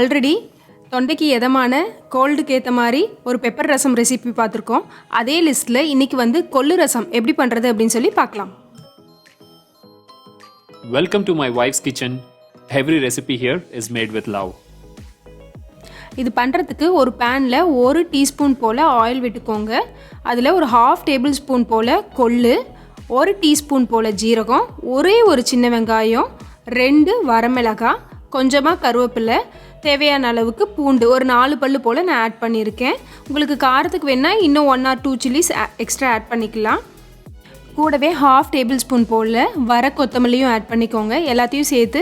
Already தொண்டைக்கு எதமான கோல்டுக்கு ஏற்ற மாதிரி ஒரு பெப்பர் ரசம் ரெசிபி பார்த்துருக்கோம். அதே லிஸ்ட்டில் இன்றைக்கி வந்து கொள்ளு ரசம் எப்படி பண்ணுறது அப்படின்னு சொல்லி பார்க்கலாம். Welcome to my wife's kitchen. Every recipe here is made with love. இது பண்ணுறதுக்கு ஒரு பேனில் 1 டீஸ்பூன் போல் ஆயில் விட்டுக்கோங்க. அதில் ஒரு 1/2 டேபிள் ஸ்பூன் போல் கொள்ளு, 1 டீஸ்பூன் போல் ஜீரகம், ஒரே ஒரு சின்ன வெங்காயம், 2 வரமிளகாய், கொஞ்சமாக கருவேப்பிலை, தேவையான அளவுக்கு பூண்டு, ஒரு 4 பல்லு போல் நான் ஆட் பண்ணியிருக்கேன். உங்களுக்கு காரத்துக்கு வேணால் இன்னும் 1 or 2 சில்லிஸ் எக்ஸ்ட்ரா ஆட் பண்ணிக்கலாம். கூடவே 1/2 டேபிள் ஸ்பூன் போல் வர கொத்தமல்லியும் ஆட் பண்ணிக்கோங்க. எல்லாத்தையும் சேர்த்து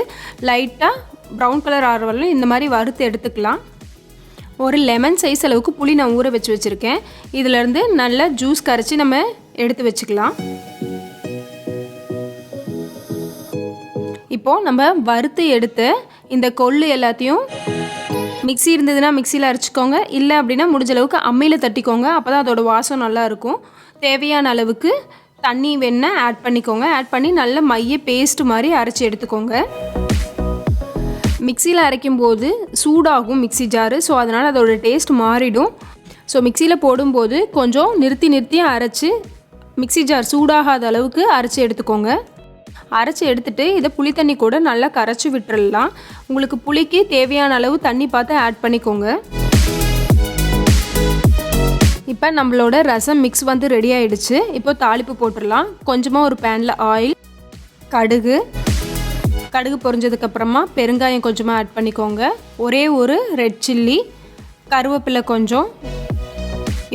லைட்டாக ப்ரௌன் கலர் ஆகிற வரலும் இந்த மாதிரி வறுத்து எடுத்துக்கலாம். ஒரு லெமன் சைஸ் அளவுக்கு புளி நான் ஊற வச்சுருக்கேன். இதிலேருந்து நல்லா ஜூஸ் கரைச்சி நம்ம எடுத்து வச்சுக்கலாம். இப்போது நம்ம வறுத்து எடுத்த இந்த கொள்ளு எல்லாத்தையும் மிக்ஸி இருந்ததுன்னா மிக்சியில் அரைச்சிக்கோங்க, இல்லை அப்படின்னா முடிஞ்ச அளவுக்கு அம்மியில் தட்டிக்கோங்க. அப்போ தான் அதோடய வாசம் நல்லாயிருக்கும். தேவையான அளவுக்கு தண்ணி வேணால் ஆட் பண்ணிக்கோங்க. ஆட் பண்ணி நல்ல மைய பேஸ்ட் மாதிரி அரைச்சி எடுத்துக்கோங்க. மிக்சியில் அரைக்கும்போது சூடாகும் மிக்ஸி ஜாரு, ஸோ அதனால் அதோடய டேஸ்ட் மாறிடும். ஸோ மிக்சியில் போடும்போது கொஞ்சம் நிறுத்தி அரைச்சி மிக்ஸி ஜார் சூடாகாத அளவுக்கு அரைச்சி எடுத்துக்கோங்க. அரைச்சி எடுத்துகிட்டு இதை புளி தண்ணி கூட நல்லா கரைச்சி விட்டுறலாம். உங்களுக்கு புளிக்கு தேவையான அளவு தண்ணி பார்த்து ஆட் பண்ணிக்கோங்க. இப்போ நம்மளோட ரசம் மிக்ஸ் வந்து ரெடி ஆகிடுச்சு. இப்போ தாளிப்பு போட்டுடலாம். கொஞ்சமாக ஒரு பேனில் ஆயில், கடுகு பொரிஞ்சதுக்கப்புறமா பெருங்காயம் கொஞ்சமாக ஆட் பண்ணிக்கோங்க. ஒரே ஒரு ரெட் சில்லி, கருவேப்பிலை கொஞ்சம்.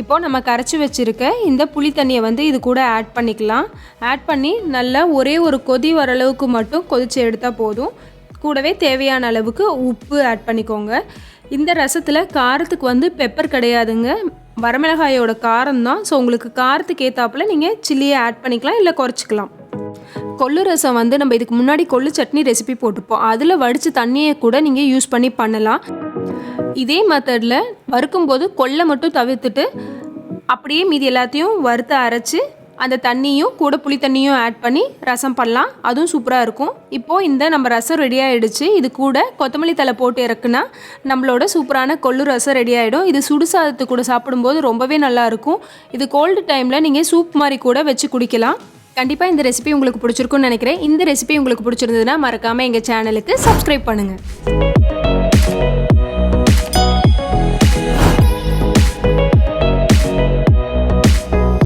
இப்போது நம்ம கரைச்சி வச்சுருக்க இந்த புளி தண்ணியை வந்து இது கூட ஆட் பண்ணிக்கலாம். ஆட் பண்ணி நல்லா ஒரே ஒரு கொதி வர அளவுக்கு மட்டும் கொதித்து எடுத்தால் போதும். கூடவே தேவையான அளவுக்கு உப்பு ஆட் பண்ணிக்கோங்க. இந்த ரசத்தில் காரத்துக்கு வந்து பெப்பர் கிடையாதுங்க, வரமிளகாயோட காரம் தான். ஸோ உங்களுக்கு காரத்துக்கு ஏற்றாப்புல நீங்கள் சில்லியை ஆட் பண்ணிக்கலாம், இல்லை குறைச்சிக்கலாம். கொள்ளு ரசம் வந்து நம்ம இதுக்கு முன்னாடி கொள்ளு சட்னி ரெசிபி போட்டிருப்போம். அதில் வடித்து தண்ணியை கூட நீங்கள் யூஸ் பண்ணி பண்ணலாம். இதே மெத்தடில் வறுக்கும்போது கொள்ளை மட்டும் தவிர்த்துட்டு அப்படியே மீதி எல்லாத்தையும் வறுத்து அரைச்சி அந்த தண்ணியும் கூட புளி தண்ணியும் ஆட் பண்ணி ரசம் பண்ணலாம். அதுவும் சூப்பராக இருக்கும். இப்போது இந்த நம்ம ரசம் ரெடி ஆகிடுச்சு. இது கூட கொத்தமல்லி தழை போட்டு இறக்குனா நம்மளோட சூப்பரான கொள்ளு ரசம் ரெடி ஆகிடும். இது சுடுசாதத்து கூட சாப்பிடும்போது ரொம்பவே நல்லாயிருக்கும். இது கோல்டு டைமில் நீங்கள் சூப் மாதிரி கூட வச்சு குடிக்கலாம். கண்டிப்பாக இந்த ரெசிபி உங்களுக்கு பிடிச்சிருக்குன்னு நினைக்கிறேன். இந்த ரெசிபி உங்களுக்கு பிடிச்சிருந்ததுன்னா மறக்காமல் எங்கள் சேனலுக்கு சப்ஸ்கிரைப் பண்ணுங்கள்.